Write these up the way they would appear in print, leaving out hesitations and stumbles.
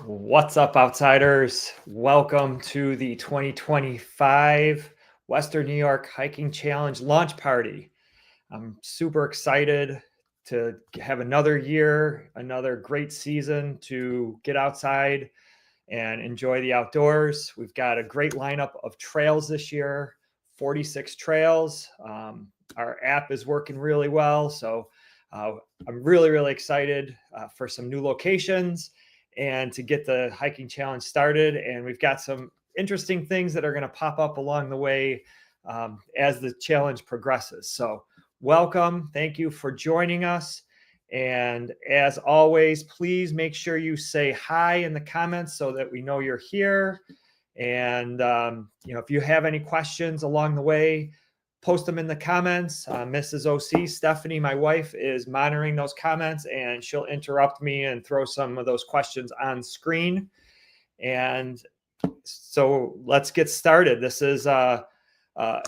What's up, outsiders? Welcome to the 2025 Western New York Hiking Challenge launch party. I'm super excited to have another year, another great season to get outside and enjoy the outdoors. We've got a great lineup of trails this year, 46 trails. Our app is working really well, so I'm really excited for some new locations and to get the hiking challenge started. And we've got some interesting things that are going to pop up along the way as the challenge progresses. So welcome. Thank you for joining us. And as always, please make sure you say hi in the comments so that we know you're here. And, if you have any questions along the way, post them in the comments. Mrs. OC, Stephanie, my wife, is monitoring those comments, and she'll interrupt me and throw some of those questions on screen. And so let's get started. This is an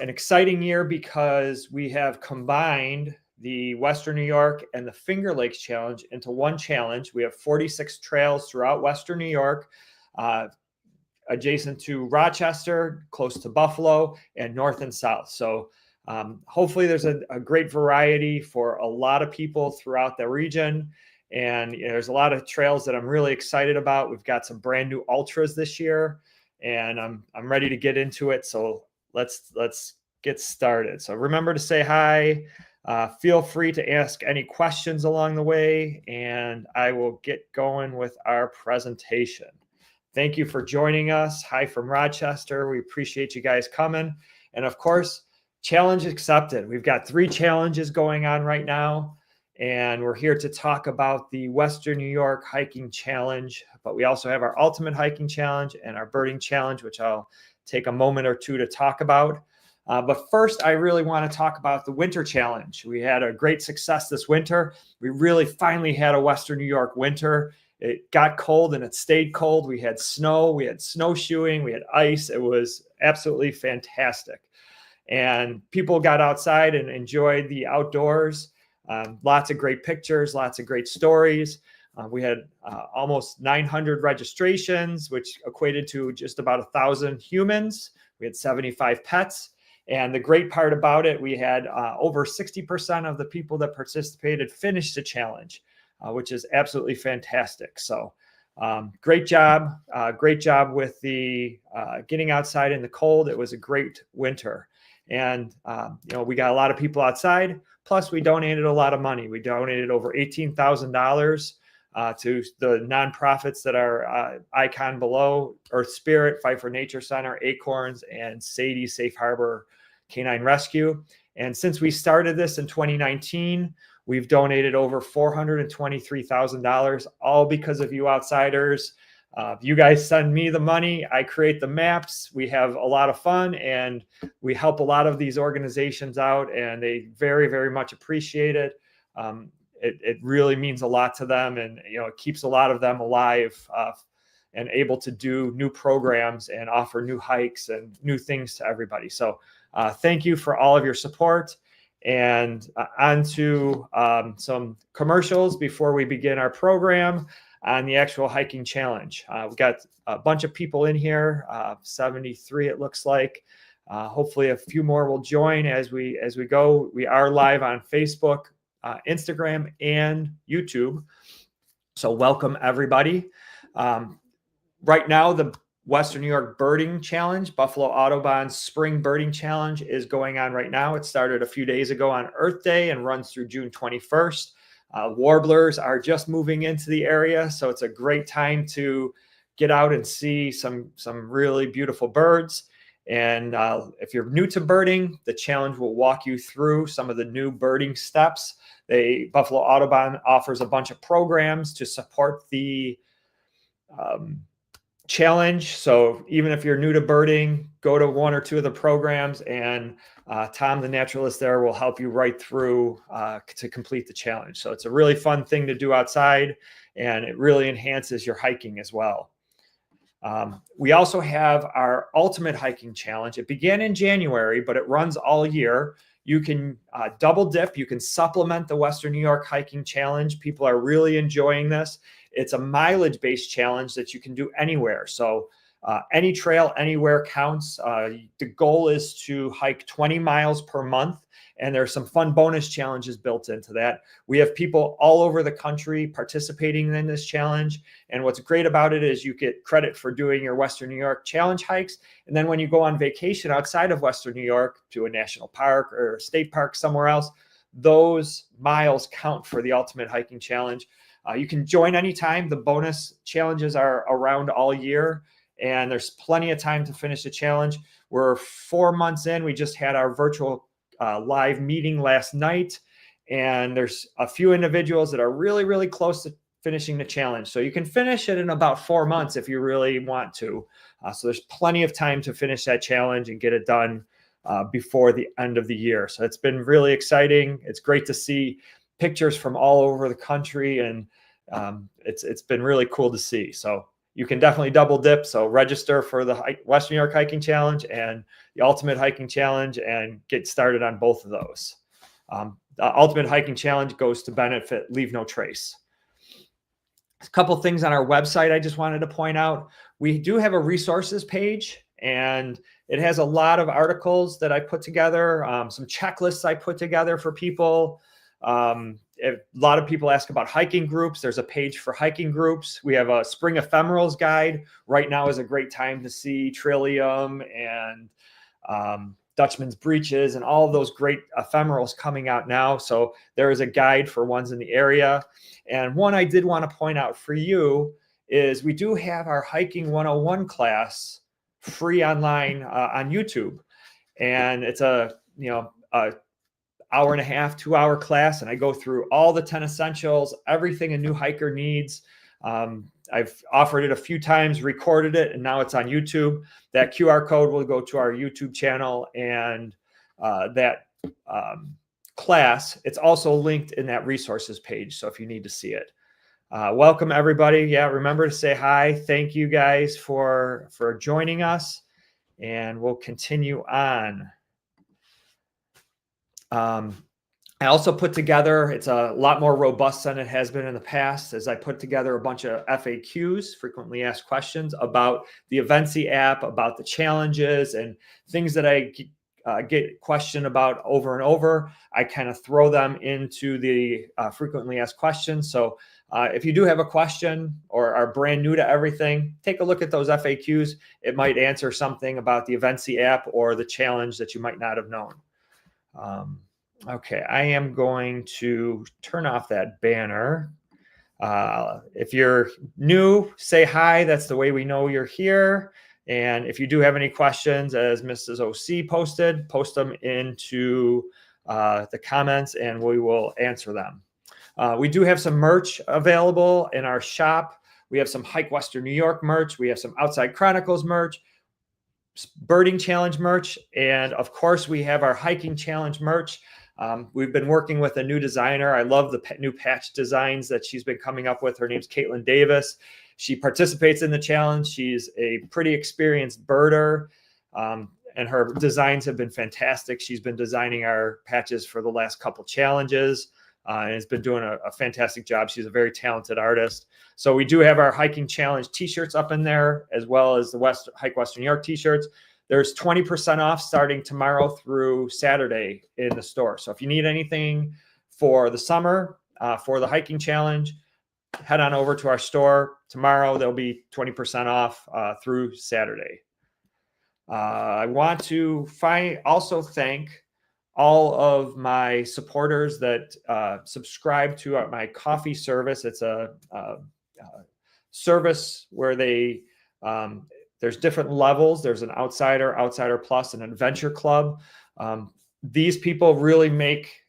exciting year because we have combined the Western New York and the Finger Lakes Challenge into one challenge. We have 46 trails throughout Western New York, adjacent to Rochester, close to Buffalo, and north and south. So hopefully there's a great variety for a lot of people throughout the region. And there's a lot of trails that I'm really excited about. We've got some brand new ultras this year, and I'm ready to get into it. So let's get started. So remember to say hi. Feel free to ask any questions along the way, and I will get going with our presentation. Thank you for joining us. Hi from Rochester. We appreciate you guys coming. And of course, challenge accepted. We've got 3 challenges going on right now, and we're here to talk about the Western New York Hiking Challenge, but we also have our Ultimate Hiking Challenge and our Birding Challenge, which I'll take a moment or two to talk about. But first, I really want to talk about the Winter Challenge. We had a great success this winter. We really finally had a Western New York winter. It got cold and it stayed cold. We had snow, we had snowshoeing, we had ice. It was absolutely fantastic. And people got outside and enjoyed the outdoors. Lots of great pictures, lots of great stories. We had almost 900 registrations, which equated to just about 1,000 humans. We had 75 pets. And the great part about it, we had over 60% of the people that participated finished the challenge, which is absolutely fantastic. So great job with the getting outside in the cold. It was a great winter. And, we got a lot of people outside, plus we donated a lot of money. We donated over $18,000 to the nonprofits that are icon below: Earth Spirit, Fight for Nature Center, Acorns, and Sadie Safe Harbor Canine Rescue. And since we started this in 2019, we've donated over $423,000, all because of you outsiders. You guys send me the money, I create the maps, we have a lot of fun, and we help a lot of these organizations out, and they very much appreciate it. It really means a lot to them, and it keeps a lot of them alive and able to do new programs and offer new hikes and new things to everybody. So thank you for all of your support. And on to some commercials before we begin our program on the actual hiking challenge. We've got a bunch of people in here, 73 it looks like. Hopefully a few more will join as we go. We are live on Facebook, Instagram, and YouTube. So welcome everybody. Right now, the Western New York Birding Challenge, Buffalo Audubon's Spring Birding Challenge, is going on right now. It started a few days ago on Earth Day and runs through June 21st. Warblers are just moving into the area, so it's a great time to get out and see some really beautiful birds. And if you're new to birding, the challenge will walk you through some of the new birding steps. Buffalo Audubon offers a bunch of programs to support the challenge. So even if you're new to birding, go to one or two of the programs, and Tom, the naturalist there, will help you right through to complete the challenge. So it's a really fun thing to do outside, and it really enhances your hiking as well. We also have our Ultimate Hiking Challenge. It began in January, but it runs all year. you can double dip. You can supplement the Western New York Hiking Challenge. People are really enjoying this. It's a mileage-based challenge that you can do anywhere. So any trail, anywhere counts. The goal is to hike 20 miles per month, and there's some fun bonus challenges built into that. We have people all over the country participating in this challenge. And what's great about it is you get credit for doing your Western New York challenge hikes. And then when you go on vacation outside of Western New York to a national park or a state park somewhere else, those miles count for the Ultimate Hiking Challenge. You can join anytime. The bonus challenges are around all year, and there's plenty of time to finish the challenge. We're 4 months in. We just had our virtual live meeting last night, and there's a few individuals that are really, really close to finishing the challenge. So you can finish it in about 4 months if you really want to. So there's plenty of time to finish that challenge and get it done before the end of the year. So it's been really exciting. It's great to see pictures from all over the country, and it's been really cool to see. So you can definitely double dip. So register for the Western New York Hiking Challenge and the Ultimate Hiking Challenge and get started on both of those. The Ultimate Hiking Challenge goes to benefit Leave No Trace. A couple things on our website I just wanted to point out. We do have a resources page, and it has a lot of articles that I put together, some checklists I put together for people. A lot of people ask about hiking groups. There's a page for hiking groups. We have a spring ephemerals guide. Right now is a great time to see Trillium and Dutchman's Breeches and all of those great ephemerals coming out now. So there is a guide for ones in the area. And one I did want to point out for you is we do have our Hiking 101 class free online on YouTube. And it's a hour and a half, 2 hour class. And I go through all the 10 essentials, everything a new hiker needs. I've offered it a few times, recorded it, and now it's on YouTube. That QR code will go to our YouTube channel, and that class, it's also linked in that resources page. So if you need to see it. Welcome everybody. Yeah, remember to say hi. Thank you guys for joining us, and we'll continue on. I also put together, it's a lot more robust than it has been in the past, as I put together a bunch of FAQs, frequently asked questions, about the Evency app, about the challenges and things that I get questioned about over and over. I kind of throw them into the frequently asked questions. So if you do have a question or are brand new to everything, take a look at those FAQs. It might answer something about the Evency app or the challenge that you might not have known. Okay, I am going to turn off that banner. If you're new, say hi. That's the way we know you're here. And if you do have any questions, as Mrs. OC posted, post them into the comments and we will answer them. We do have some merch available in our shop. We have some Hike Western New York merch. We have some Outside Chronicles merch, Birding Challenge merch, and of course we have our Hiking Challenge merch. We've been working with a new designer. I love the new patch designs that she's been coming up with. Her name's Caitlin Davis. She participates in the challenge. She's a pretty experienced birder, and her designs have been fantastic. She's been designing our patches for the last couple challenges, and has been doing a fantastic job. She's a very talented artist. So we do have our Hiking Challenge t-shirts up in there, as well as the Hike Western New York t-shirts. There's 20% off starting tomorrow through Saturday in the store. So if you need anything for the summer, for the Hiking Challenge, head on over to our store. Tomorrow, there'll be 20% off through Saturday. I want to also thank all of my supporters that subscribe to my coffee service. It's a service where they there's different levels. There's an outsider, outsider plus, and adventure club. These people really make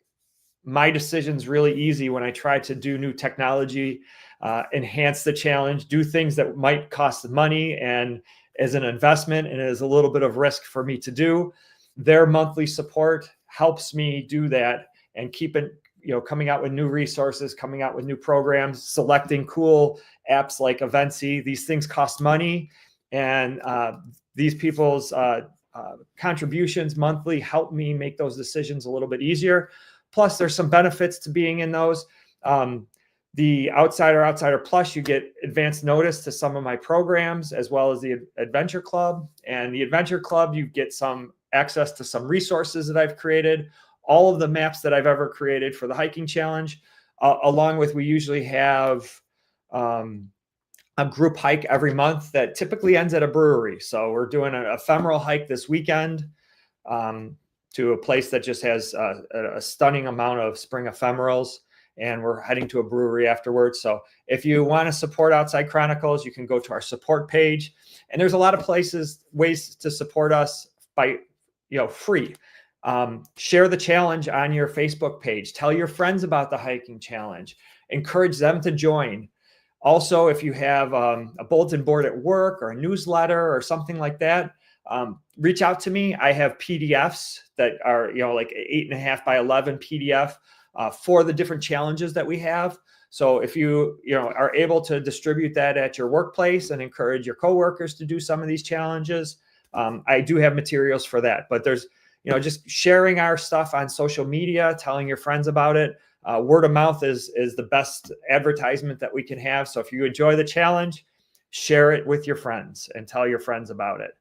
my decisions really easy when I try to do new technology, enhance the challenge, do things that might cost money and as an investment, and as a little bit of risk for me to do. Their monthly support helps me do that and keep it, coming out with new resources, coming out with new programs, selecting cool apps like Evency. These things cost money, and these people's contributions monthly help me make those decisions a little bit easier. Plus, there's some benefits to being in those. The Outsider Plus, you get advanced notice to some of my programs, as well as the Adventure Club. And the Adventure Club, you get some access to some resources that I've created, all of the maps that I've ever created for the hiking challenge, along with, we usually have a group hike every month that typically ends at a brewery. So we're doing an ephemeral hike this weekend to a place that just has a stunning amount of spring ephemerals, and we're heading to a brewery afterwards. So if you want to support Outside Chronicles, you can go to our support page, and there's a lot of ways to support us by, free. Share the challenge on your Facebook page. Tell your friends about the hiking challenge. Encourage them to join. Also, if you have a bulletin board at work or a newsletter or something like that, reach out to me. I have PDFs that are, like 8.5 by 11 PDF for the different challenges that we have. So if you, are able to distribute that at your workplace and encourage your coworkers to do some of these challenges, I do have materials for that. But there's, just sharing our stuff on social media, telling your friends about it. Word of mouth is the best advertisement that we can have. So if you enjoy the challenge, share it with your friends and tell your friends about it.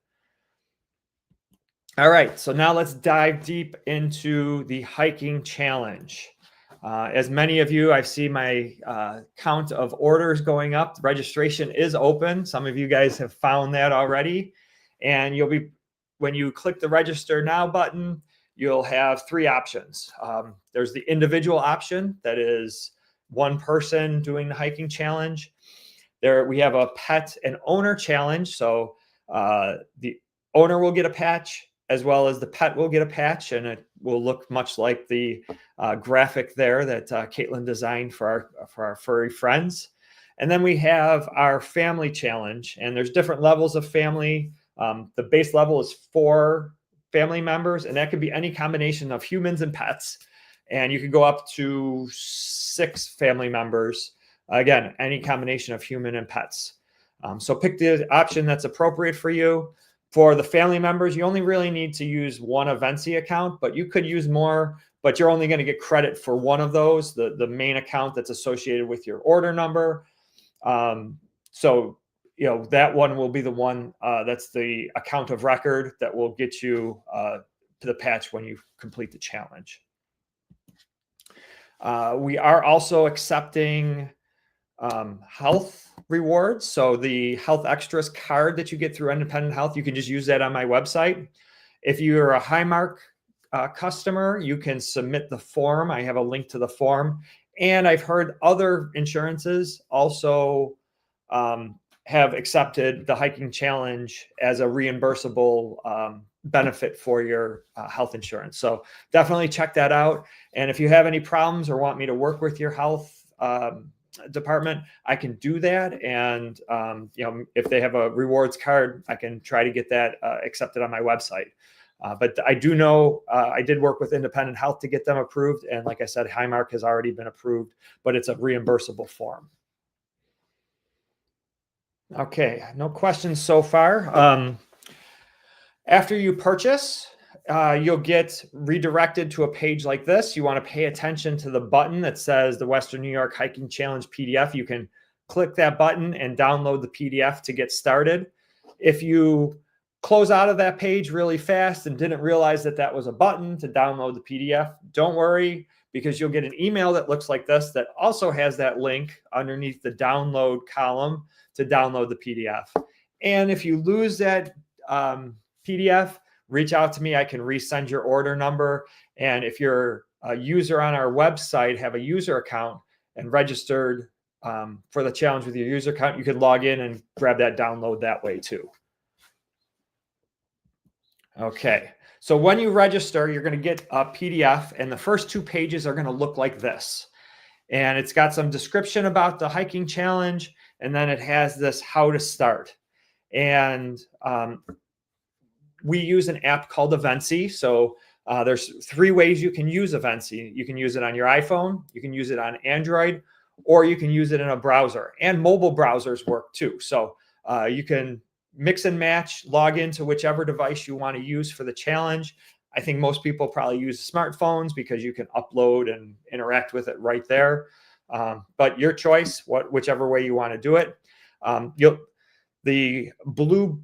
All right, so now let's dive deep into the hiking challenge. As many of you, I see my count of orders going up. The registration is open. Some of you guys have found that already. And when you click the register now button, you'll have 3 options. There's the individual option, that is one person doing the hiking challenge. We have a pet and owner challenge. So the owner will get a patch, as well as the pet will get a patch, and it will look much like the graphic there that Caitlin designed for our furry friends. And then we have our family challenge, and there's different levels of family. The base level is 4 family members, and that could be any combination of humans and pets. And you could go up to 6 family members. Again, any combination of human and pets. So pick the option that's appropriate for you. For the family members, you only really need to use one Evency account, but you could use more, but you're only going to get credit for one of those, the main account that's associated with your order number. So that one will be the one that's the account of record that will get you to the patch when you complete the challenge. We are also accepting health rewards. So the Health Extras card that you get through Independent Health, you can just use that on my website. If you're a Highmark customer, you can submit the form. I have a link to the form. And I've heard other insurances also have accepted the hiking challenge as a reimbursable benefit for your health insurance. So definitely check that out. And if you have any problems or want me to work with your health department, I can do that. And if they have a rewards card, I can try to get that accepted on my website. But I do know I did work with Independent Health to get them approved. And like I said, Highmark has already been approved, but it's a reimbursable form. Okay, no questions so far. After you purchase, you'll get redirected to a page like this. You want to pay attention to the button that says the Western New York Hiking Challenge PDF. You can click that button and download the PDF to get started. If you close out of that page really fast and didn't realize that that was a button to download the PDF, don't worry, because you'll get an email that looks like this that also has that link underneath the download column to download the PDF. And if you lose that PDF, reach out to me. I can resend your order number. And if you're a user on our website, have a user account and registered for the challenge with your user account, you can log in and grab that download that way too. Okay, so when you register, you're going to get a PDF, and the first 2 pages are going to look like this. And it's got some description about the hiking challenge, and then it has this how to start. And we use an app called Evency. So there's 3 ways you can use Evency. You can use it on your iPhone, you can use it on Android, or you can use it in a browser. And mobile browsers work too. So you can mix and match, log into whichever device you want to use for the challenge. I think most people probably use smartphones because you can upload and interact with it right there. But your choice, whichever way you want to do it. The blue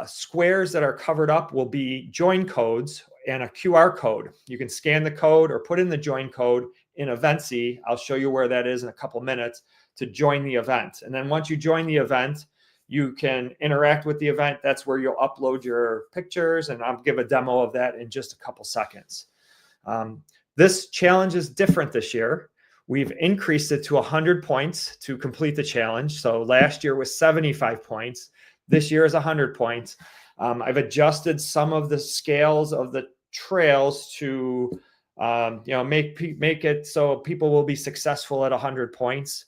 squares that are covered up will be join codes and a QR code. You can scan the code or put in the join code in Eventsy. I'll show you where that is in a couple minutes to join the event. And then once you join the event, you can interact with the event. That's where you'll upload your pictures, and I'll give a demo of that in just a couple seconds. This challenge is different this year. We've increased it to 100 points to complete the challenge. So last year was 75 points. This year is 100 points. I've adjusted some of the scales of the trails to make it so people will be successful at 100 points.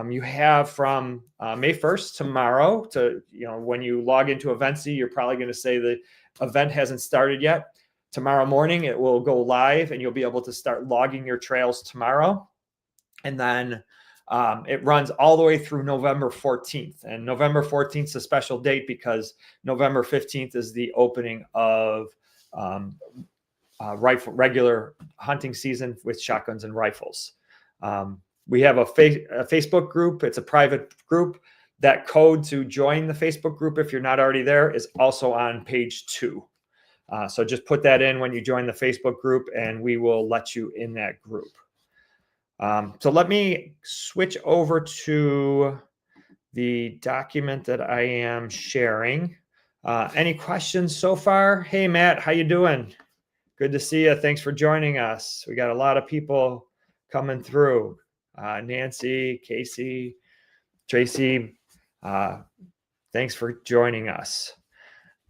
You have from May 1st, tomorrow, to when you log into Eventsy, you're probably going to say the event hasn't started yet. Tomorrow morning, it will go live, and you'll be able to start logging your trails tomorrow. And then it runs all the way through November 14th. And November 14th is a special date because November 15th is the opening of regular hunting season with shotguns and rifles. We have a Facebook group. It's a private group. That code to join the Facebook group, if you're not already there, is also on page 2. So just put that in when you join the Facebook group, and we will let you in that group. So let me switch over to the document that I am sharing. Any questions so far? Hey, Matt, how you doing? Good to see you. Thanks for joining us. We got a lot of people coming through. Nancy, Casey, Tracy, thanks for joining us.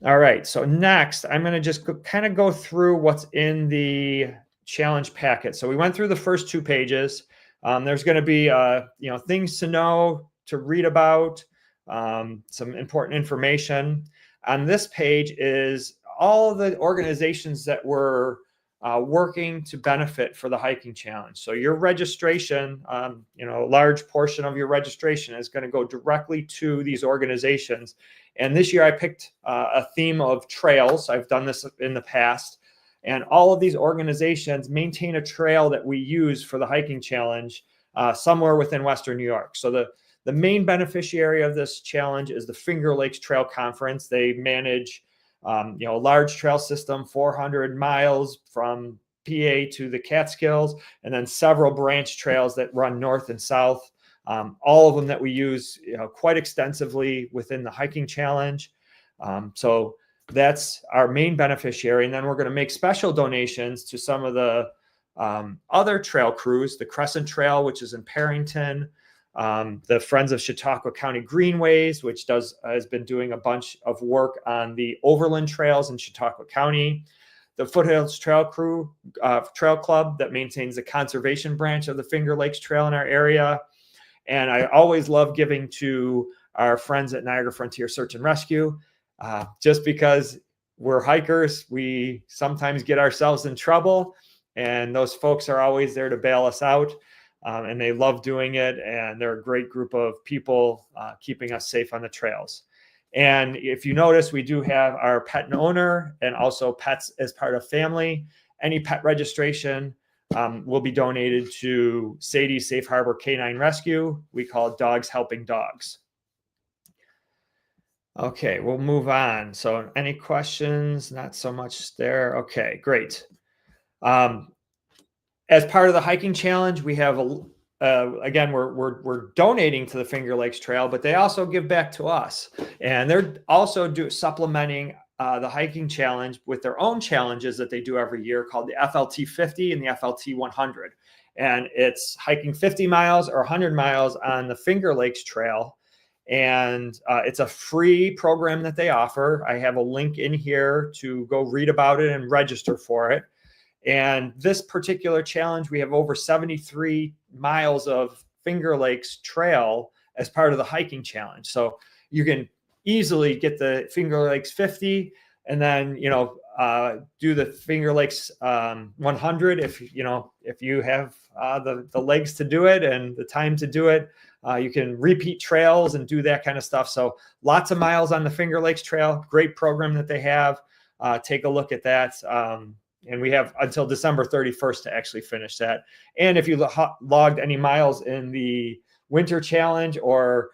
All right, so next, I'm going to just kind of go through what's in the challenge packet. So we went through the first 2 pages. There's going to be things to know, to read about, some important information. On this page is all the organizations that were working to benefit for the hiking challenge. So your registration, a large portion of your registration is going to go directly to these organizations. And this year I picked a theme of trails. I've done this in the past. And all of these organizations maintain a trail that we use for the hiking challenge somewhere within Western New York. So the main beneficiary of this challenge is the Finger Lakes Trail Conference. They manage a large trail system, 400 miles from PA to the Catskills, and then several branch trails that run north and south. All of them that we use quite extensively within the hiking challenge. So that's our main beneficiary. And then we're going to make special donations to some of the other trail crews, the Crescent Trail, which is in Parrington, the Friends of Chautauqua County Greenways, which has been doing a bunch of work on the overland trails in Chautauqua County, the Foothills Trail Club that maintains the conservation branch of the Finger Lakes Trail in our area. And I always love giving to our friends at Niagara Frontier Search and Rescue. Just because we're hikers, we sometimes get ourselves in trouble, and those folks are always there to bail us out. And they love doing it, and they're a great group of people keeping us safe on the trails. And if you notice, we do have our pet and owner and also pets as part of family. Any pet registration will be donated to Sadie's Safe Harbor Canine Rescue. We call it Dogs Helping Dogs. Okay, we'll move on. So any questions? Not so much there. Okay, great. As part of the hiking challenge, we have again, we're donating to the Finger Lakes Trail, but they also give back to us, and they're also supplementing the hiking challenge with their own challenges that they do every year called the FLT 50 and the FLT 100, and it's hiking 50 miles or 100 miles on the Finger Lakes Trail. And it's a free program that they offer. I have a link in here to go read about it and register for it. And this particular challenge, we have over 73 miles of Finger Lakes Trail as part of the hiking challenge. So you can easily get the Finger Lakes 50 and then, do the Finger Lakes 100 if you have the legs to do it and the time to do it. You can repeat trails and do that kind of stuff. So lots of miles on the Finger Lakes Trail. Great program that they have. Take a look at that. And we have until December 31st to actually finish that. And if you logged any miles in the winter challenge or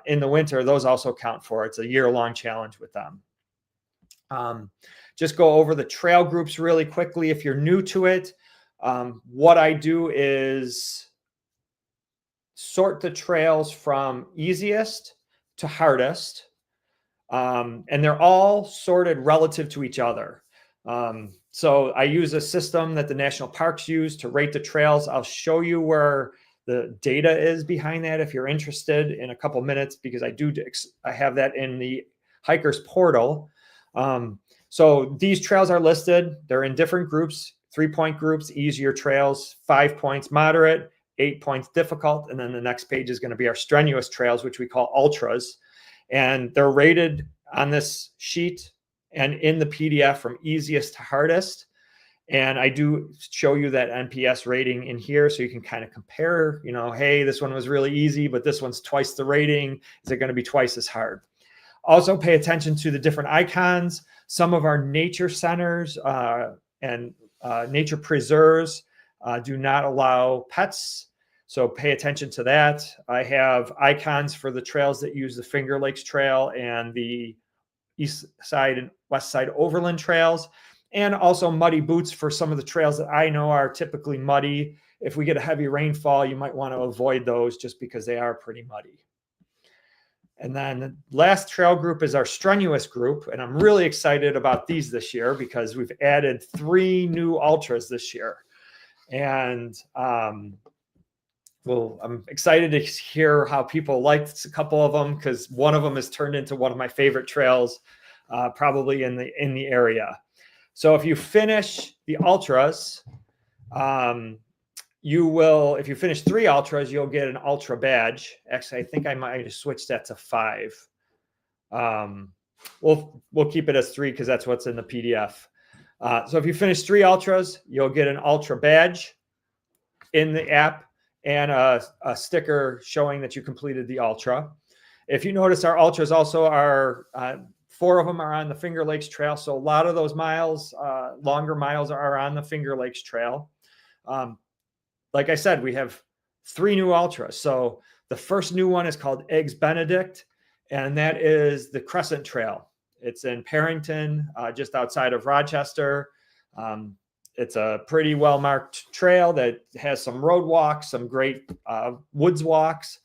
in the winter, those also count for it. It's a year-long challenge with them. Just go over the trail groups really quickly. If you're new to it, what I do is sort the trails from easiest to hardest. And they're all sorted relative to each other. So I use a system that the national parks use to rate the trails. I'll show you where the data is behind that if you're interested in a couple minutes, because I have that in the hikers portal. So these trails are listed. They're in different groups, 3-point groups, easier trails, 5 points moderate, 8 points difficult. And then the next page is going to be our strenuous trails, which we call ultras. And they're rated on this sheet and in the PDF from easiest to hardest. And I do show you that NPS rating in here so you can kind of compare, hey, this one was really easy, but this one's twice the rating. Is it going to be twice as hard? Also pay attention to the different icons. Some of our nature centers and nature preserves do not allow pets. So pay attention to that. I have icons for the trails that use the Finger Lakes Trail and the East Side and West Side Overland trails, and also muddy boots for some of the trails that I know are typically muddy. If we get a heavy rainfall, you might want to avoid those just because they are pretty muddy. And then the last trail group is our strenuous group. And I'm really excited about these this year because we've added 3 new ultras this year. And I'm excited to hear how people liked a couple of them, because one of them has turned into one of my favorite trails, probably in the area. So if you finish the ultras, if you finish 3 ultras, you'll get an ultra badge. Actually, I think I might have switched that to 5. We'll keep it as 3 because that's what's in the PDF. So if you finish 3 ultras, you'll get an ultra badge in the app and a sticker showing that you completed the ultra. If you notice, our ultras also are 4 of them are on the Finger Lakes Trail. So a lot of those miles, longer miles, are on the Finger Lakes Trail. Like I said, we have 3 new ultras. So the first new one is called Eggs Benedict, and that is the Crescent Trail. It's in Parrington, just outside of Rochester. It's a pretty well-marked trail that has some road walks, some great woods walks.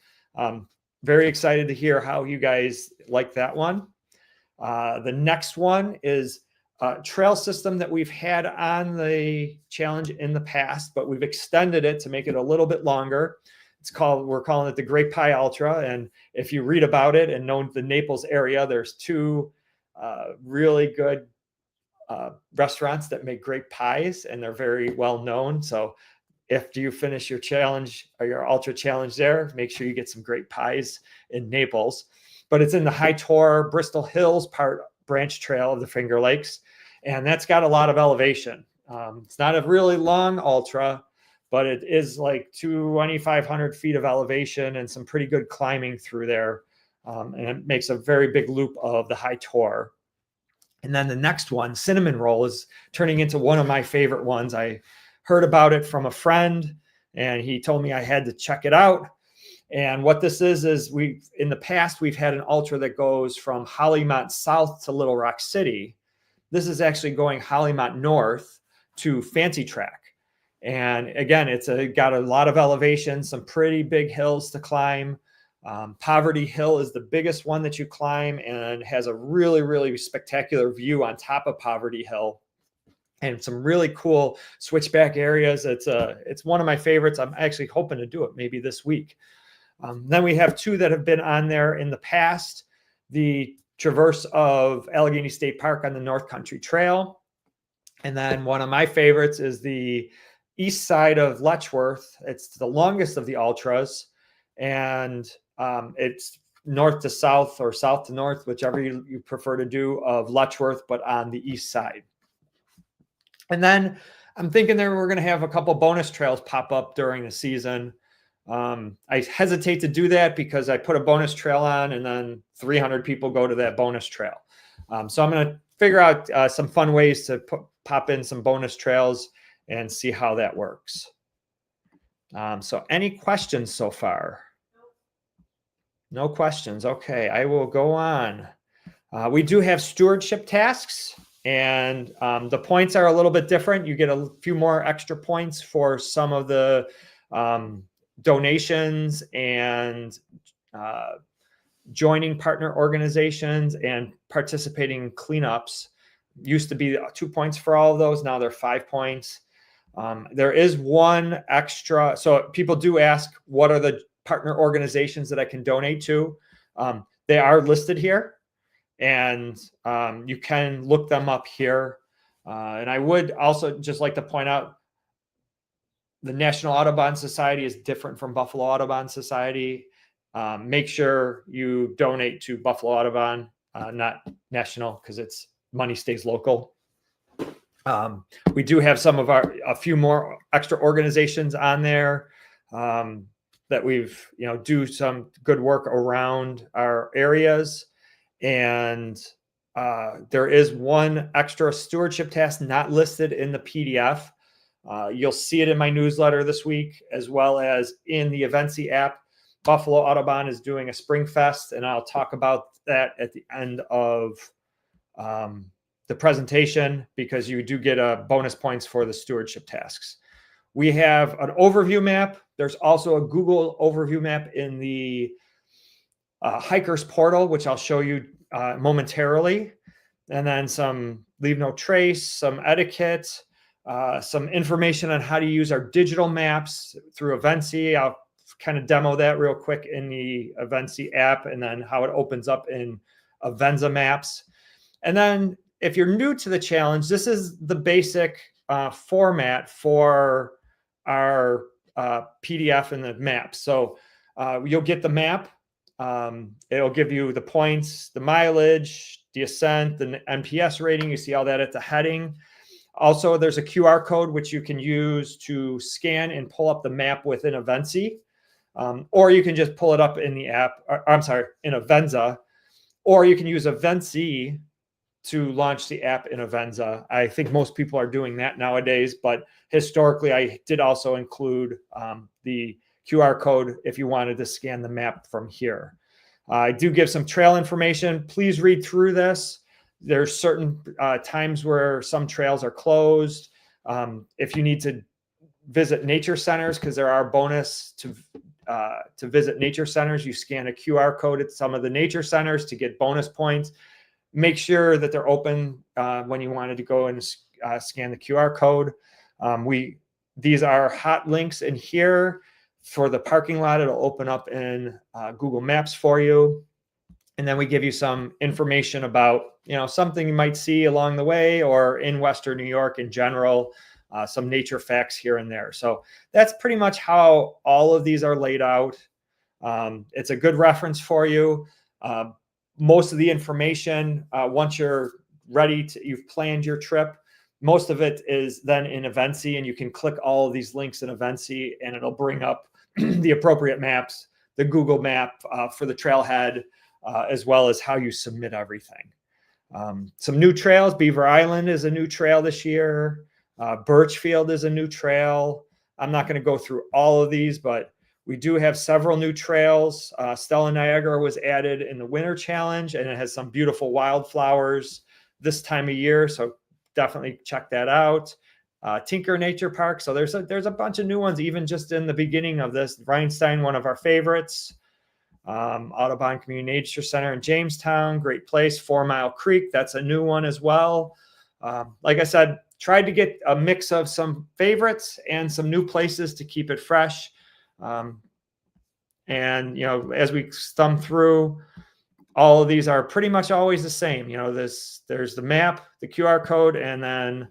Very excited to hear how you guys like that one. The next one is a trail system that we've had on the challenge in the past, but we've extended it to make it a little bit longer. We're calling it the Great Pie Ultra. And if you read about it and know the Naples area, there's 2 really good restaurants that make great pies, and they're very well known. So if you finish your challenge or your ultra challenge there, make sure you get some great pies in Naples. But it's in the High Tor Bristol Hills branch trail of the Finger Lakes, and that's got a lot of elevation. It's not a really long ultra, but it is like 2,500 feet of elevation and some pretty good climbing through there. And it makes a very big loop of the High Tor. And then the next one, Cinnamon Roll, is turning into one of my favorite ones. I heard about it from a friend, and he told me I had to check it out. And what this is in the past, we've had an ultra that goes from Hollymont South to Little Rock City. This is actually going Hollymont North to Fancy Track. And again, it's got a lot of elevation, some pretty big hills to climb. Poverty Hill is the biggest one that you climb and has a really, really spectacular view on top of Poverty Hill, and some really cool switchback areas. It's one of my favorites. I'm actually hoping to do it maybe this week. Then we have 2 that have been on there in the past. The Traverse of Allegheny State Park on the North Country Trail. And then one of my favorites is the east side of Letchworth. It's the longest of the ultras. And it's north to south or south to north, whichever you prefer to do, of Letchworth, but on the east side. And then I'm thinking that we're going to have a couple bonus trails pop up during the season. I hesitate to do that because I put a bonus trail on and then 300 people go to that bonus trail. So I'm going to figure out some fun ways to pop in some bonus trails and see how that works. So any questions so far? No questions. Okay, I will go on. We do have stewardship tasks, and the points are a little bit different. You get a few more extra points for some of the donations and joining partner organizations and participating in cleanups. Used to be 2 points for all of those. Now they're 5 points. There is one extra. So people do ask, what are the partner organizations that I can donate to? They are listed here, and you can look them up here. And I would also just like to point out, the National Audubon Society is different from Buffalo Audubon Society. Make sure you donate to Buffalo Audubon, not National, because it's money stays local. We do have a few more extra organizations on there that we've, do some good work around our areas. And there is one extra stewardship task not listed in the PDF. You'll see it in my newsletter this week, as well as in the Evency app. Buffalo Audubon is doing a Spring Fest, and I'll talk about that at the end of the presentation, because you do get bonus points for the stewardship tasks. We have an overview map. There's also a Google overview map in the Hikers portal, which I'll show you momentarily. And then some leave no trace, some etiquette, some information on how to use our digital maps through Evency. I'll kind of demo that real quick in the Evency app, and then how it opens up in Avenza Maps. And then if you're new to the challenge, this is the basic format for our PDF and the map. So you'll get the map. It'll give you the points, the mileage, the ascent, the NPS rating. You see all that at the heading. Also, there's a QR code which you can use to scan and pull up the map within Evency. Or you can just pull it up in the app, in Avenza, or you can use Evency to launch the app in Avenza. I think most people are doing that nowadays, but historically I did also include the QR code if you wanted to scan the map from here. I do give some trail information. Please read through this. There's certain times where some trails are closed. If you need to visit nature centers, because there are bonus to visit nature centers, you scan a QR code at some of the nature centers to get bonus points. Make sure that they're open when you wanted to go and scan the QR code. These are hot links in here. For the parking lot, it'll open up in Google Maps for you. And then we give you some information about, something you might see along the way or in Western New York in general, some nature facts here and there. So that's pretty much how all of these are laid out. It's a good reference for you. Most of the information, once you're ready you've planned your trip, most of it is then in Evency, and you can click all of these links in Evency and it'll bring up the appropriate maps, the Google map for the trailhead, as well as how you submit everything. Some new trails. Beaver Island is a new trail this year. Birchfield is a new trail. I'm not going to go through all of these, but we do have several new trails. Stella Niagara was added in the winter challenge, and it has some beautiful wildflowers this time of year. So definitely check that out. Tinker Nature Park. So there's a bunch of new ones, even just in the beginning of this. Rhinestein, one of our favorites. Audubon Community Nature Center in Jamestown, great place. 4 Mile Creek, that's a new one as well. Like I said, tried to get a mix of some favorites and some new places to keep it fresh. And as we thumb through, all of these are pretty much always the same. There's the map, the QR code, and then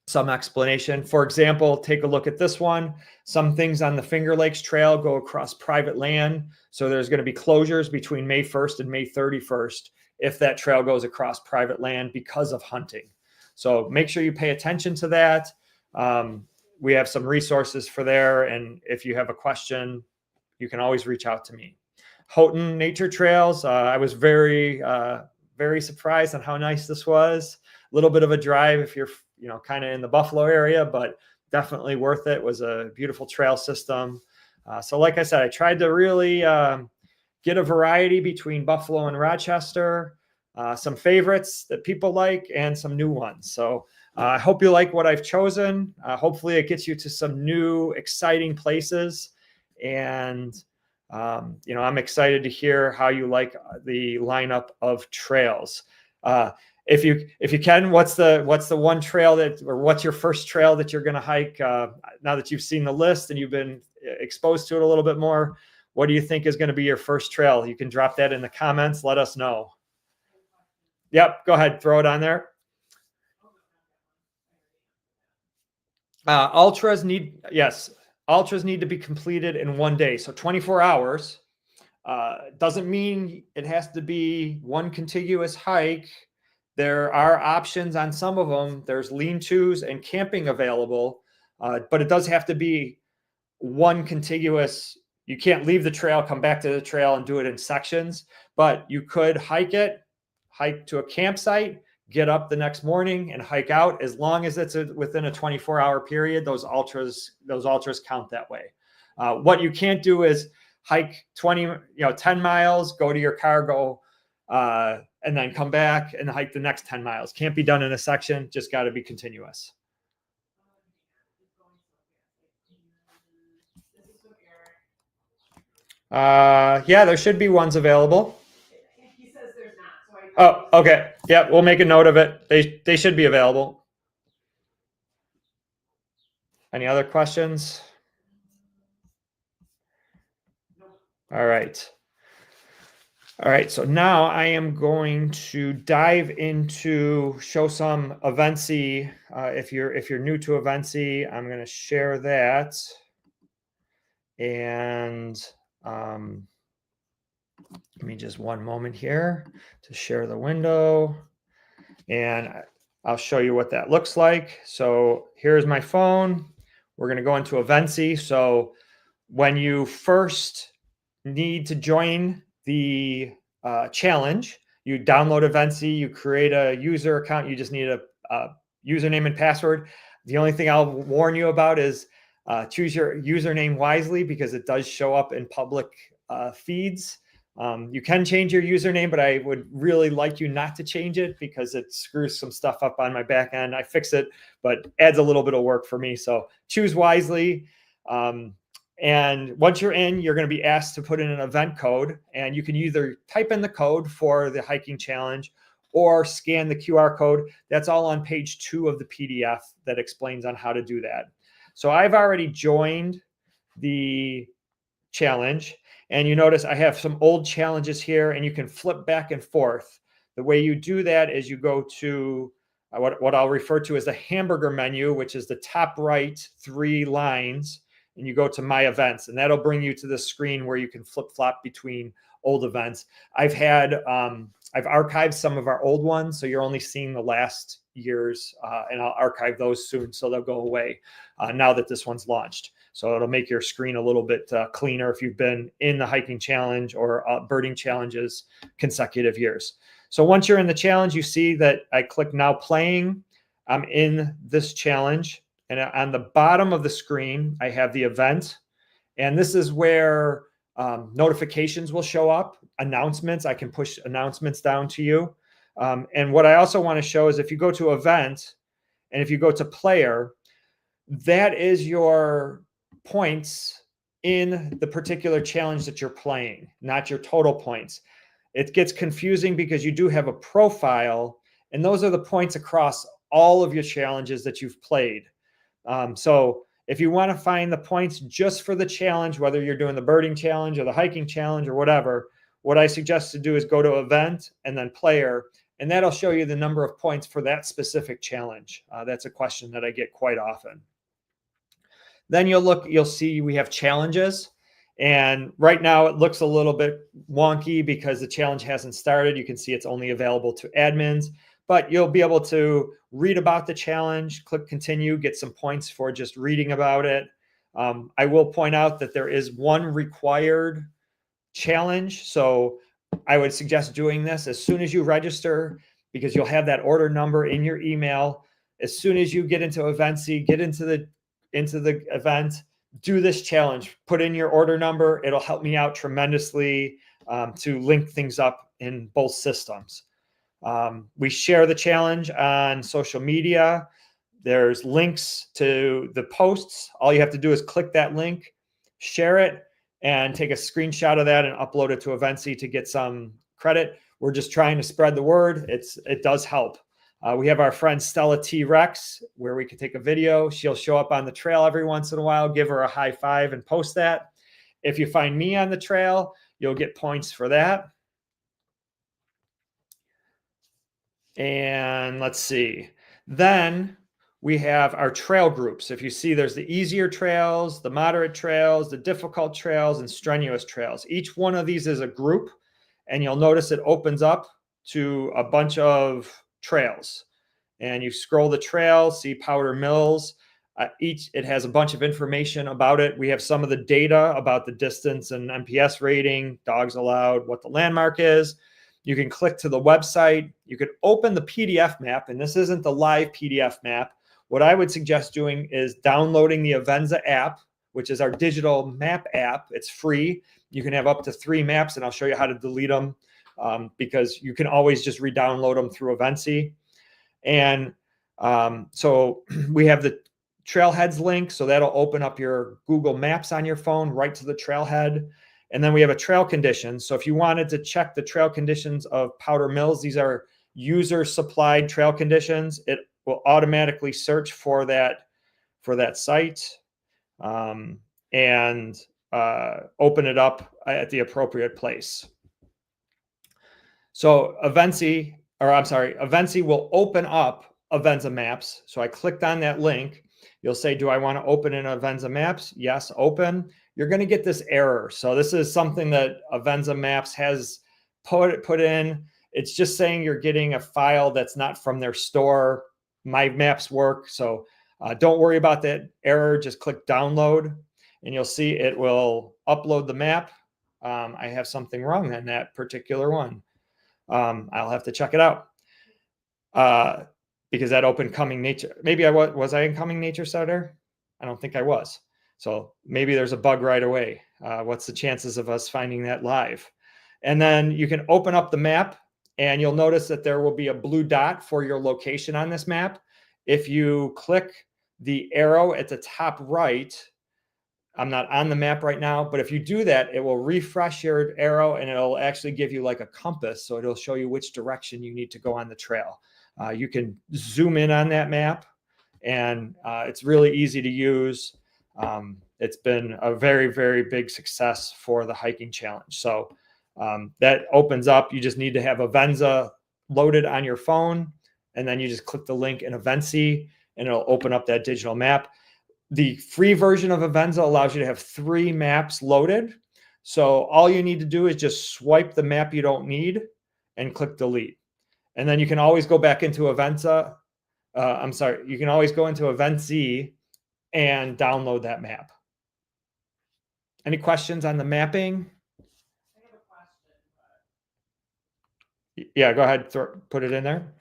some explanation. For example, take a look at this one. Some things on the Finger Lakes Trail go across private land. So there's going to be closures between May 1st and May 31st if that trail goes across private land because of hunting. So make sure you pay attention to that. We have some resources for there. And if you have a question, you can always reach out to me. Houghton Nature Trails. I was very surprised on how nice this was. A little bit of a drive if you're, kind of in the Buffalo area, but definitely worth it. It was a beautiful trail system. So like I said, I tried to really get a variety between Buffalo and Rochester, some favorites that people like and some new ones. So I hope you like what I've chosen. Hopefully it gets you to some new, exciting places. And, I'm excited to hear how you like the lineup of trails. If you can, what's the one trail what's your first trail that you're going to hike? Now that you've seen the list and you've been exposed to it a little bit more, what do you think is going to be your first trail? You can drop that in the comments. Let us know. Yep. Go ahead. Throw it on there. Ultras need to be completed in 1 day. So 24 hours doesn't mean it has to be one contiguous hike. There are options on some of them. There's lean-tos and camping available, but it does have to be one contiguous. You can't leave the trail, come back to the trail and do it in sections, but you could hike to a campsite, get up the next morning and hike out. As long as it's within a 24-hour period, those ultras count that way. What you can't do is hike 10 miles, go to your car, and then come back and hike the next 10 miles. Can't be done in a section, just got to be continuous. Yeah, there should be ones available. He says there's not. Oh, okay. Yeah, we'll make a note of it. They should be available. Any other questions? All right. All right, so now I am going to dive into show some Evency. If you're new to Evency, I'm going to share that, and give me just one moment here to share the window, and I'll show you what that looks like. So here's my phone. We're going to go into Evency. So when you first need to join the challenge, you download Evency, you create a user account. You just need a username and password. The only thing I'll warn you about is choose your username wisely, because it does show up in public feeds. You can change your username, but I would really like you not to change it because it screws some stuff up on my back end. I fix it, but adds a little bit of work for me. So choose wisely. And once you're in, you're going to be asked to put in an event code, and you can either type in the code for the hiking challenge or scan the QR code. That's all on page 2 of the PDF that explains on how to do that. So I've already joined the challenge, and you notice I have some old challenges here, and you can flip back and forth. The way you do that is you go to what I'll refer to as the hamburger menu, which is the top right 3 lines. And you go to my events, and that'll bring you to the screen where you can flip flop between old events. I've archived some of our old ones, so you're only seeing the last year's, and I'll archive those soon, so they'll go away now that this one's launched. So it'll make your screen a little bit cleaner if you've been in the hiking challenge or birding challenges consecutive years. So once you're in the challenge, you see that I click now playing. I'm in this challenge. And on the bottom of the screen, I have the event. And this is where notifications will show up, announcements. I can push announcements down to you. And what I also want to show is if you go to event and if you go to player, that is your points in the particular challenge that you're playing, not your total points. It gets confusing because you do have a profile, and those are the points across all of your challenges that you've played. So if you want to find the points just for the challenge, whether you're doing the birding challenge or the hiking challenge or whatever, what I suggest to do is go to event and then player, and that'll show you the number of points for that specific challenge. That's a question that I get quite often. Then you'll see we have challenges. And right now it looks a little bit wonky because the challenge hasn't started. You can see it's only available to admins, but you'll be able to read about the challenge, click continue, get some points for just reading about it. I will point out that there is one required challenge. So I would suggest doing this as soon as you register, because you'll have that order number in your email. As soon as you get into Eventsy, get into the event, do this challenge, put in your order number. It'll help me out tremendously to link things up in both systems. We share the challenge on social media. There's links to the posts. All you have to do is click that link, share it, and take a screenshot of that and upload it to Eventsy to get some credit. We're just trying to spread the word. It does help. We have our friend Stella T. Rex, where we can take a video. She'll show up on the trail every once in a while, give her a high five and post that. If you find me on the trail, you'll get points for that. And let's see. Then we have our trail groups. If you see, there's the easier trails, the moderate trails, the difficult trails, and strenuous trails. Each one of these is a group, and you'll notice it opens up to a bunch of trails. And you scroll the trail, see Powder Mills. It has a bunch of information about it. We have some of the data about the distance and NPS rating, dogs allowed, what the landmark is. You can click to the website. You could open the PDF map, and this isn't the live PDF map. What I would suggest doing is downloading the Avenza app, which is our digital map app. It's free. You can have up to 3 maps, and I'll show you how to delete them because you can always just re-download them through Eventsy. And so we have the trailheads link, so that'll open up your Google Maps on your phone right to the trailhead. And then we have a trail conditions. So if you wanted to check the trail conditions of Powder Mills, these are user supplied trail conditions. It will automatically search for that site and open it up at the appropriate place. So Eventsy will open up Avenza Maps. So I clicked on that link. You'll say, do I want to open in Avenza Maps? Yes, open. You're going to get this error. So this is something that Avenza Maps has put in. It's just saying you're getting a file that's not from their store. My maps work. So don't worry about that error. Just click download and you'll see it will upload the map. I have something wrong on that particular one. I'll have to check it out because that opened Coming Nature. Maybe was I in Coming Nature Center? I don't think I was. So maybe there's a bug right away. What's the chances of us finding that live? And then you can open up the map and you'll notice that there will be a blue dot for your location on this map. If you click the arrow at the top right, I'm not on the map right now, but if you do that, it will refresh your arrow and it'll actually give you like a compass. So it'll show you which direction you need to go on the trail. You can zoom in on that map and it's really easy to use. It's been a very, very big success for the hiking challenge. So that opens up. You just need to have Avenza loaded on your phone, and then you just click the link in Eventsy, and it'll open up that digital map. The free version of Avenza allows you to have 3 maps loaded. So all you need to do is just swipe the map you don't need and click delete. And then you can always go back into Avenza. You can always go into Eventsy and download that map. Any questions on the mapping? I have a question. Yeah, go ahead. Put it in there.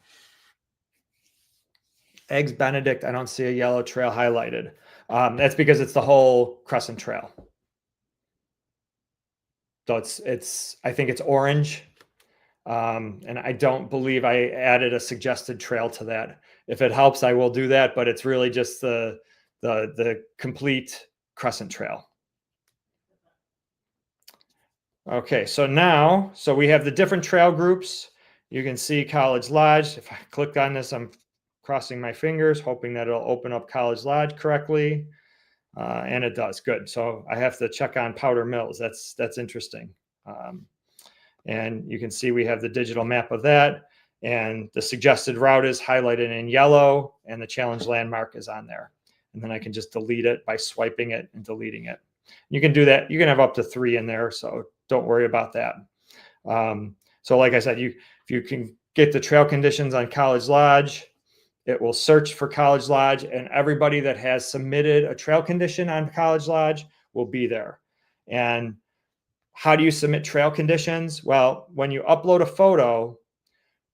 Eggs Benedict, I don't see a yellow trail highlighted. That's because it's the whole Crescent Trail. So I think it's orange. And I don't believe I added a suggested trail to that. If it helps, I will do that, but it's really just the complete Crescent Trail. Okay, so we have the different trail groups. You can see College Lodge. If I click on this, I'm crossing my fingers, hoping that it'll open up College Lodge correctly. And it does. Good. So I have to check on Powder Mills. That's interesting. And you can see we have the digital map of that. And the suggested route is highlighted in yellow, and the challenge landmark is on there. And then I can just delete it by swiping it and deleting it. You can do that. You can have up to 3 in there, so don't worry about that. So like I said, if you can get the trail conditions on College Lodge, it will search for College Lodge, and everybody that has submitted a trail condition on College Lodge will be there. And how do you submit trail conditions? Well, when you upload a photo,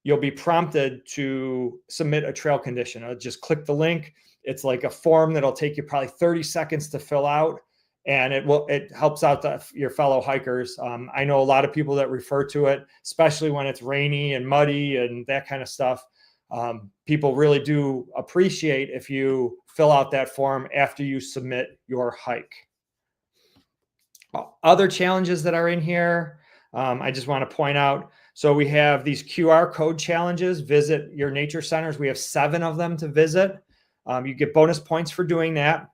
you'll be prompted to submit a trail condition. I'll just click the link. It's like a form that'll take you probably 30 seconds to fill out, and it helps out your fellow hikers. I know a lot of people that refer to it, especially when it's rainy and muddy and that kind of stuff. People really do appreciate if you fill out that form after you submit your hike. Other challenges that are in here, I just want to point out. So we have these QR code challenges. Visit your nature centers. We have 7 of them to visit. You get bonus points for doing that.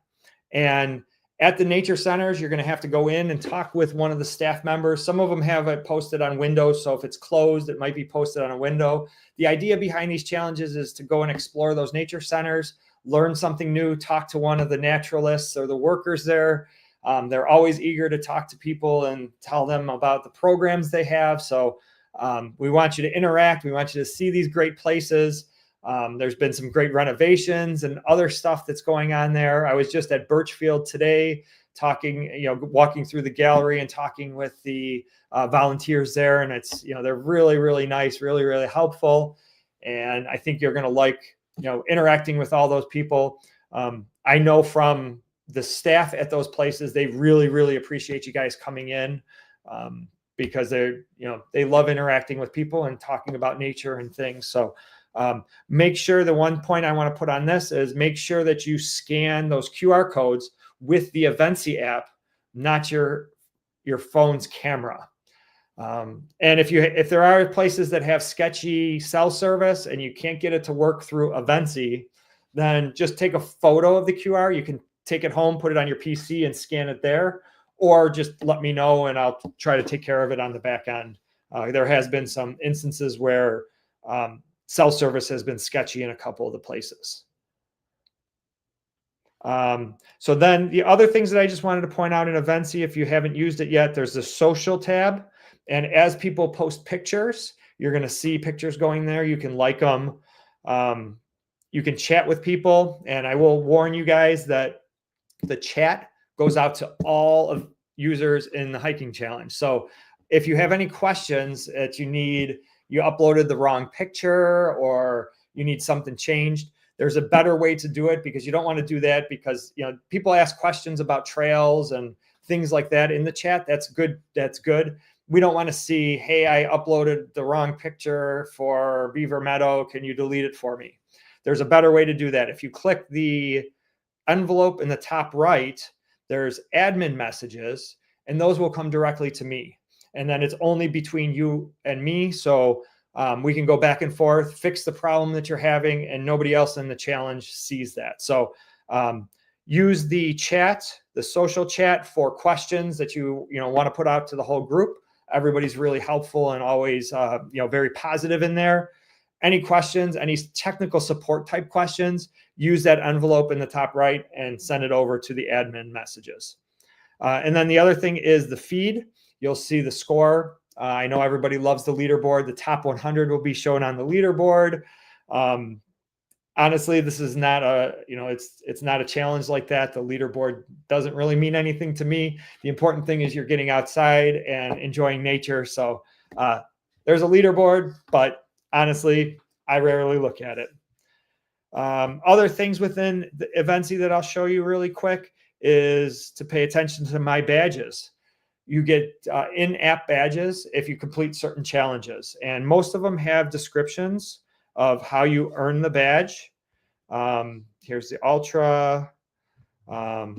And at the nature centers, you're going to have to go in and talk with one of the staff members. Some of them have it posted on windows. So if it's closed, it might be posted on a window. The idea behind these challenges is to go and explore those nature centers, learn something new, talk to one of the naturalists or the workers there. They're always eager to talk to people and tell them about the programs they have. So we want you to interact. We want you to see these great places. There's been some great renovations and other stuff that's going on there. I was just at Birchfield today talking, walking through the gallery and talking with the volunteers there. And it's, they're really, really nice, really, really helpful. And I think you're going to like, interacting with all those people. I know from the staff at those places, they really, really appreciate you guys coming in. Because they love interacting with people and talking about nature and things. So make sure, the one point I want to put on this is make sure that you scan those QR codes with the Evency app, not your phone's camera. And if there are places that have sketchy cell service and you can't get it to work through Evency, then just take a photo of the QR. You can take it home, put it on your PC and scan it there. Or just let me know and I'll try to take care of it on the back end. There has been some instances where cell service has been sketchy in a couple of the places. So then the other things that I just wanted to point out in Evency, if you haven't used it yet, there's the social tab. And as people post pictures, you're going to see pictures going there. You can like them. You can chat with people. And I will warn you guys that the chat goes out to all of users in the hiking challenge. So if you have any questions that you uploaded the wrong picture or you need something changed, there's a better way to do it, because you don't want to do that because, people ask questions about trails and things like that in the chat. That's good. We don't want to see, hey, I uploaded the wrong picture for Beaver Meadow. Can you delete it for me? There's a better way to do that. If you click the envelope in the top right, there's admin messages, and those will come directly to me. And then it's only between you and me. So we can go back and forth, fix the problem that you're having, and nobody else in the challenge sees that. So use the chat, the social chat, for questions that you want to put out to the whole group. Everybody's really helpful and always very positive in there. Any questions, any technical support type questions, use that envelope in the top right and send it over to the admin messages. And then the other thing is the feed. You'll see the score. I know everybody loves the leaderboard. The top 100 will be shown on the leaderboard. Honestly, this is not it's not a challenge like that. The leaderboard doesn't really mean anything to me. The important thing is you're getting outside and enjoying nature. So there's a leaderboard, but honestly, I rarely look at it. Other things within the Evency that I'll show you really quick is to pay attention to my badges. You get in-app badges if you complete certain challenges, and most of them have descriptions of how you earn the badge. Here's the Ultra. 5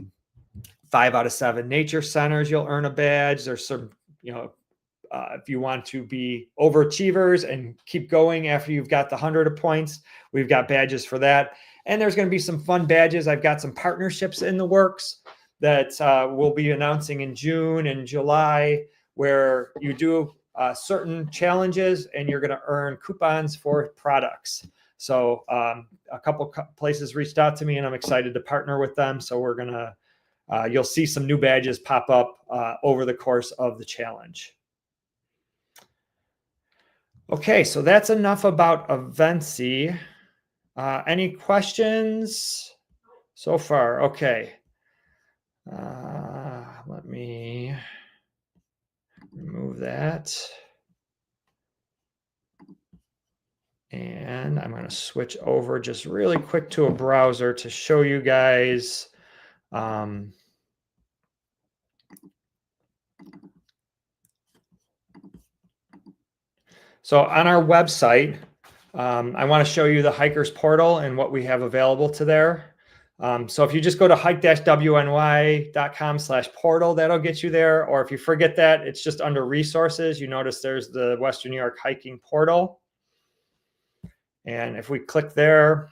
out of 7 nature centers, you'll earn a badge. There's some, if you want to be overachievers and keep going after you've got the 100 points, we've got badges for that. And there's going to be some fun badges. I've got some partnerships in the works that we'll be announcing in June and July, where you do certain challenges, and you're going to earn coupons for products. So a couple places reached out to me, and I'm excited to partner with them. So we're going to, you'll see some new badges pop up over the course of the challenge. Okay, so that's enough about Evency. Any questions so far? Okay. Let me remove that. And I'm going to switch over just really quick to a browser to show you guys. So on our website, I want to show you the Hikers portal and what we have available to there. So if you just go to hike-wny.com/portal, that'll get you there. Or if you forget that, it's just under resources. You notice there's the Western New York Hiking portal. And if we click there,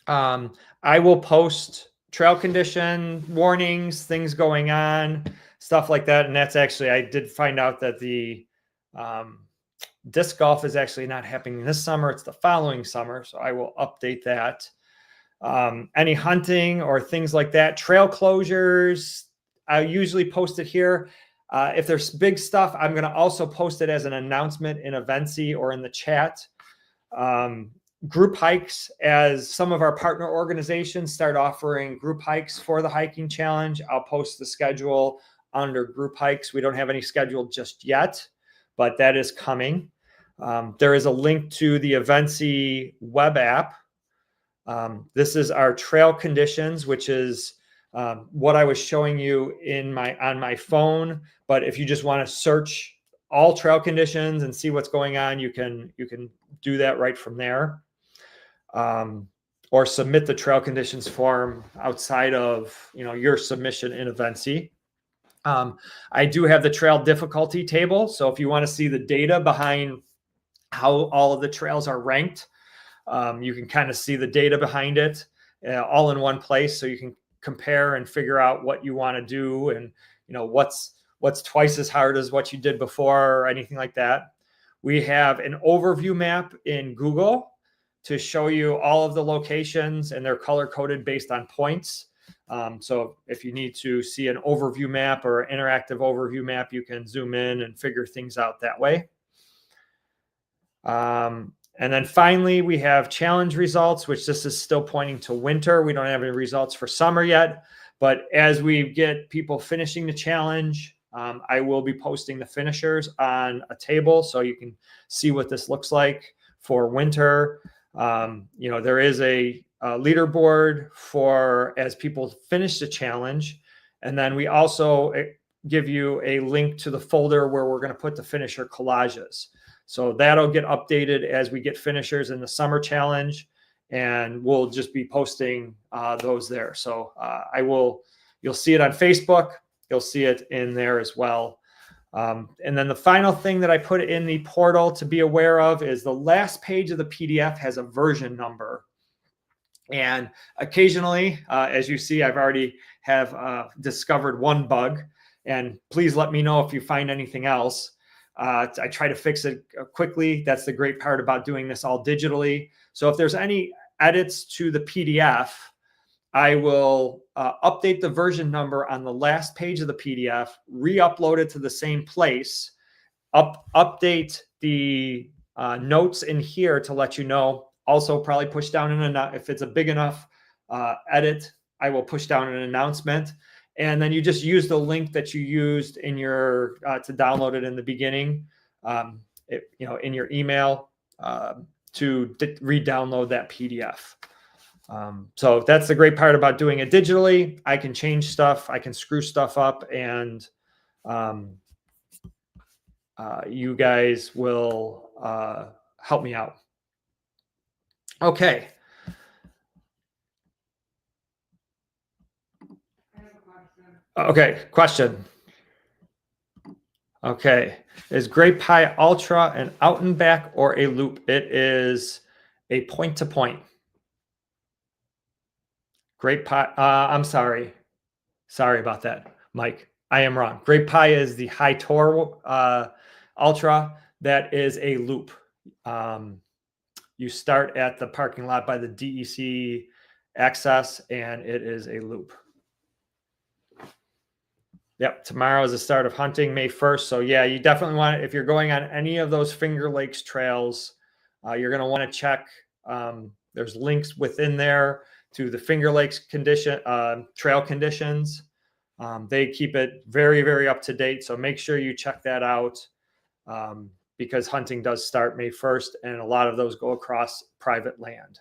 I will post trail condition warnings, things going on, stuff like that. And that's actually, I did find out that the disc golf is actually not happening this summer. It's the following summer. So I will update that. Any hunting or things like that, trail closures, I usually post it here. If there's big stuff, I'm going to also post it as an announcement in Evency or in the chat. Group hikes, as some of our partner organizations start offering group hikes for the hiking challenge, I'll post the schedule under group hikes. We don't have any scheduled just yet, but that is coming. There is a link to the Evency web app. This is our trail conditions, which is what I was showing you on my phone. But if you just want to search all trail conditions and see what's going on, you can do that right from there. Or submit the trail conditions form outside of your submission in Evency. I do have the trail difficulty table. So if you want to see the data behind how all of the trails are ranked, you can kind of see the data behind it all in one place. So you can compare and figure out what you want to do and what's twice as hard as what you did before or anything like that. We have an overview map in Google to show you all of the locations, and they're color coded based on points. So if you need to see an overview map or interactive overview map, you can zoom in and figure things out that way. And then finally, we have challenge results, which this is still pointing to winter. We don't have any results for summer yet, but as we get people finishing the challenge, I will be posting the finishers on a table so you can see what this looks like for winter. There is a leaderboard for as people finish the challenge. And then we also give you a link to the folder where we're going to put the finisher collages. So that'll get updated as we get finishers in the summer challenge, and we'll just be posting those there. So you'll see it on Facebook. You'll see it in there as well. And then the final thing that I put in the portal to be aware of is the last page of the PDF has a version number. And occasionally, as you see, I've already have discovered one bug. And please let me know if you find anything else. I try to fix it quickly. That's the great part about doing this all digitally. So if there's any edits to the PDF, I will update the version number on the last page of the PDF, re-upload it to the same place, update the notes in here to let you know. Also probably push down if it's a big enough edit, I will push down an announcement. And then you just use the link that you used in your to download it in the beginning, in your email to re-download that PDF. So that's the great part about doing it digitally. I can change stuff, I can screw stuff up, and you guys will help me out. Okay. Okay, question. Okay, is Great Pie Ultra an out and back or a loop? It is a point to point. Great Pie, I'm sorry. Sorry about that, Mike. I am wrong. Great Pie is the high tour ultra that is a loop. You start at the parking lot by the DEC access, and it is a loop. Yep, tomorrow is the start of hunting, May 1st. So yeah, you definitely want to, if you're going on any of those Finger Lakes trails, you're going to want to check. There's links within there to the Finger Lakes trail conditions. They keep it very, very up to date. So make sure you check that out, because hunting does start May 1st, and a lot of those go across private land.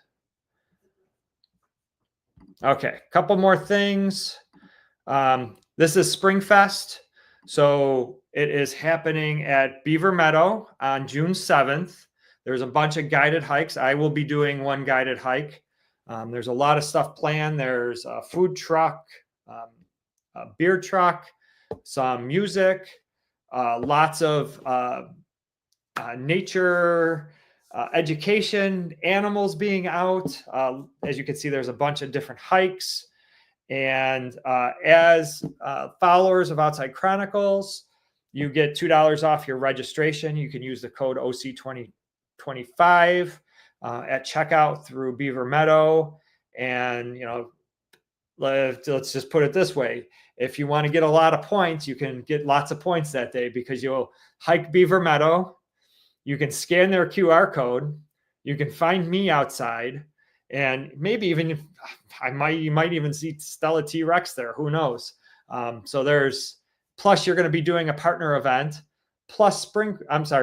Okay, a couple more things. This is Springfest. So it is happening at Beaver Meadow on June 7th. There's a bunch of guided hikes. I will be doing one guided hike. There's a lot of stuff planned. There's a food truck, a beer truck, some music, lots of nature, education, animals being out. As you can see, there's a bunch of different hikes. And as followers of Outside Chronicles, you get $2 off your registration. You can use the code OC2025 at checkout through Beaver Meadow. And, let's just put it this way. If you want to get a lot of points, you can get lots of points that day, because you'll hike Beaver Meadow. You can scan their QR code. You can find me outside. And maybe even you might even see Stella T-Rex there. Who knows? So plus you're going to be doing a partner event, plus Springfest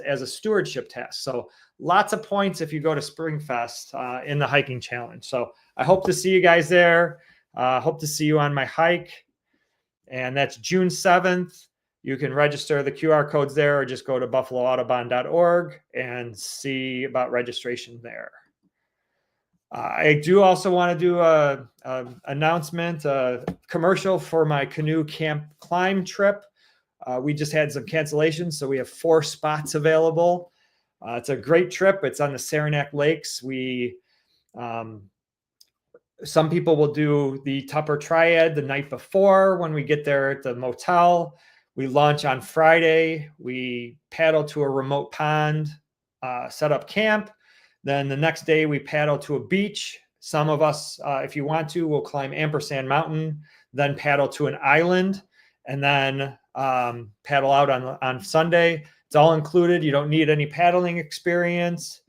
as a stewardship task. So lots of points if you go to Springfest in the hiking challenge. So I hope to see you guys there. Hope to see you on my hike. And that's June 7th. You can register. The QR code's there, or just go to buffaloaudubon.org and see about registration there. I do also want to do a announcement, a commercial for my canoe camp climb trip. We just had some cancellations, so we have 4 spots available. It's a great trip. It's on the Saranac Lakes. Some people will do the Tupper Triad the night before when we get there at the motel. We launch on Friday. We paddle to a remote pond, set up camp. Then the next day we paddle to a beach. Some of us, if you want to, will climb Ampersand Mountain, then paddle to an island, and then paddle out on Sunday. It's all included. You don't need any paddling experience.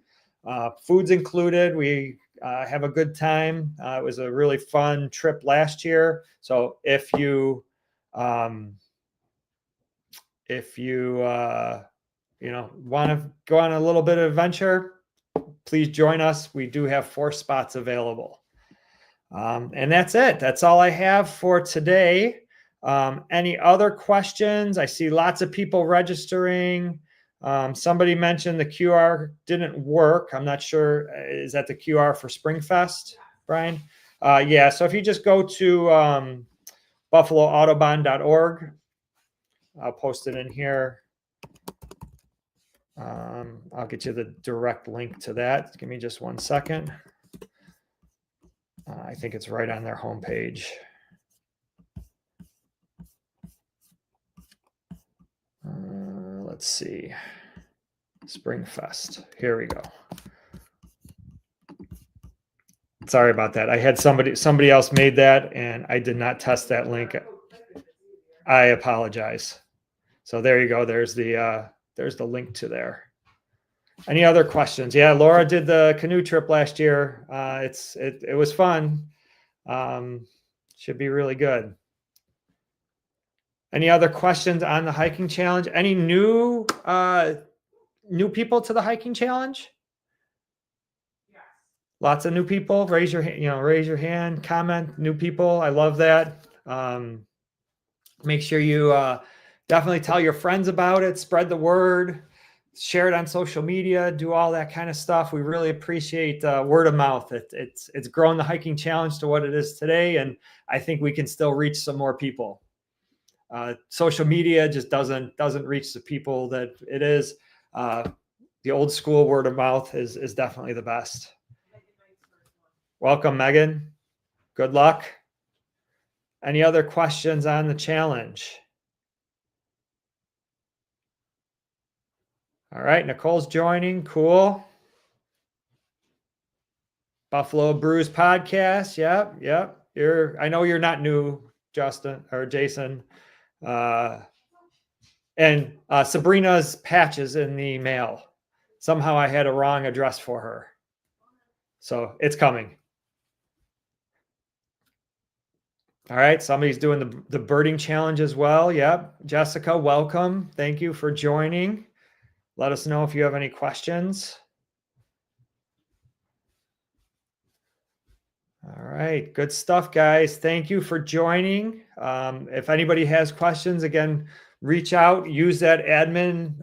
Food's included. We have a good time. It was a really fun trip last year. So if you want to go on a little bit of adventure, please join us. We do have 4 spots available. And that's it. That's all I have for today. Any other questions? I see lots of people registering. Somebody mentioned the QR didn't work. I'm not sure. Is that the QR for Springfest, Brian? Yeah. So if you just go to buffaloaudubon.org, I'll post it in here. I'll get you the direct link to that. Give me just 1 second. I think it's right on their homepage. Let's see. Springfest. Here we go. Sorry about that. I had somebody else made that, and I did not test that link. I apologize. So there you go. There's the link to there. Any other questions? Yeah, Laura did the canoe trip last year. It was fun. Should be really good. Any other questions on the hiking challenge? Any new people to the hiking challenge? Yes. Lots of new people. Raise your hand, comment. New people. I love that. Make sure you definitely tell your friends about it. Spread the word. Share it on social media. Do all that kind of stuff. We really appreciate word of mouth. It's grown the hiking challenge to what it is today, and I think we can still reach some more people. Social media just doesn't reach the people that it is. The old school word of mouth is definitely the best. Welcome, Megan. Good luck. Any other questions on the challenge? All right, Nicole's joining. Cool. Buffalo Brews podcast. Yep. I know you're not new, Justin or Jason. And Sabrina's patch is in the mail. Somehow I had a wrong address for her. So it's coming. All right. Somebody's doing the birding challenge as well. Yep. Jessica, welcome. Thank you for joining. Let us know if you have any questions. All right. Good stuff, guys. Thank you for joining. If anybody has questions, again, reach out, use that admin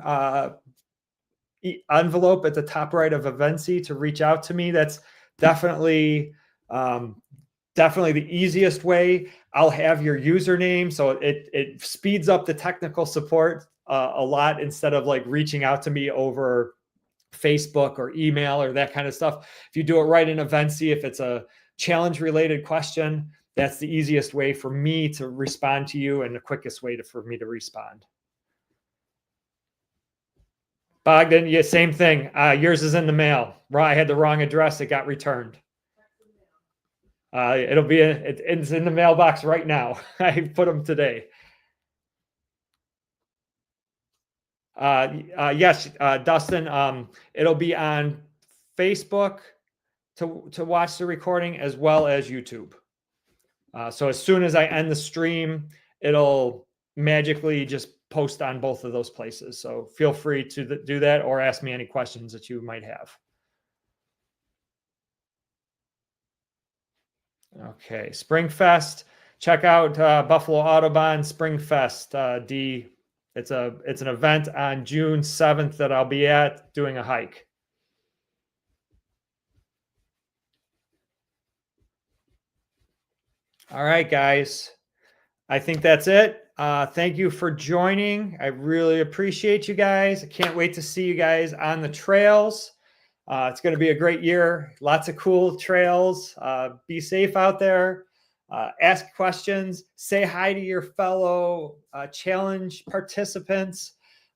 envelope at the top right of Evency to reach out to me. That's definitely the easiest way. I'll have your username, so it speeds up the technical support a lot instead of like reaching out to me over Facebook or email or that kind of stuff. If you do it right in Evency, if it's a challenge related question, that's the easiest way for me to respond to you and the quickest way for me to respond. Bogdan, yeah, same thing. Yours is in the mail. I had the wrong address. It got returned. It's in the mailbox right now. I put them today. Yes, Dustin, it'll be on Facebook to watch the recording as well as YouTube. So as soon as I end the stream, it'll magically just post on both of those places. So feel free to do that or ask me any questions that you might have. Okay, Springfest. Check out Buffalo Autobahn Springfest. It's an event on June 7th that I'll be at doing a hike. All right, guys. I think that's it. Thank you for joining. I really appreciate you guys. I can't wait to see you guys on the trails. It's going to be a great year. Lots of cool trails. Be safe out there. Ask questions. Say hi to your fellow challenge participants.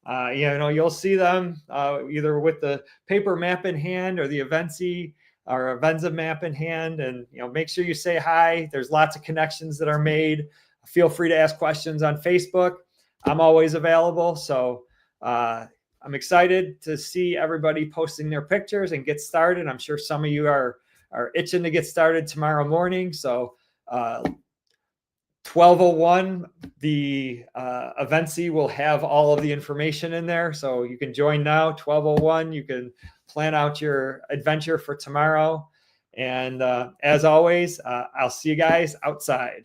You'll see them either with the paper map in hand or the Evency or Avenza map in hand. And make sure you say hi. There's lots of connections that are made. Feel free to ask questions on Facebook. I'm always available. So I'm excited to see everybody posting their pictures and get started. I'm sure some of you are itching to get started tomorrow morning. So 12:01, the Evency will have all of the information in there. So you can join now, 12:01. You can plan out your adventure for tomorrow. And as always, I'll see you guys outside.